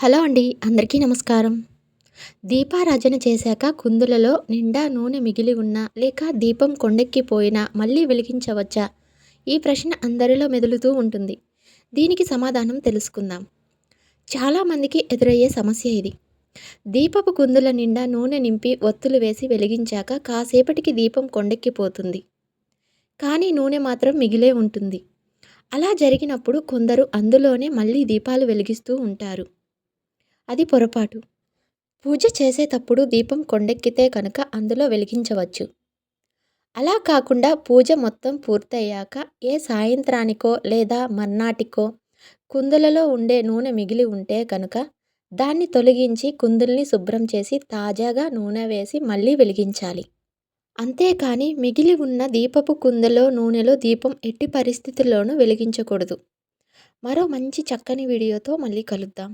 Hello అండి. అందరికీ నమస్కారం. దీపారాజన చేశాక కుందులలో నిండా నూనె మిగిలి ఉన్నా, లేక దీపం కొండెక్కిపోయినా మళ్ళీ వెలిగించవచ్చా? ఈ ప్రశ్న అందరిలో మెదులుతూ ఉంటుంది. దీనికి సమాధానం తెలుసుకుందాం. చాలామందికి ఎదురయ్యే సమస్య ఇది. దీపపు కుందుల నిండా నూనె నింపి ఒత్తులు వేసి వెలిగించాక కాసేపటికి దీపం కొండెక్కిపోతుంది. కానీ నూనె మాత్రం మిగిలే ఉంటుంది. అలా జరిగినప్పుడు కొందరు అందులోనే మళ్ళీ దీపాలు వెలిగిస్తూ ఉంటారు. అది పొరపాటు. పూజ చేసేటప్పుడు దీపం కొండెక్కితే కనుక అందులో వెలిగించవచ్చు. అలా కాకుండా పూజ మొత్తం పూర్తయ్యాక సాయంత్రానికో లేదా మర్నాటికో కుందులలో ఉండే నూనె మిగిలి ఉంటే కనుక దాన్ని తొలగించి కుందుల్ని శుభ్రం చేసి తాజాగా నూనె వేసి మళ్ళీ వెలిగించాలి. అంతేకాని మిగిలి ఉన్న దీపపు కుందలో నూనెలో దీపం ఎట్టి పరిస్థితుల్లోనూ వెలిగించకూడదు. మరో మంచి చక్కని వీడియోతో మళ్ళీ కలుద్దాం.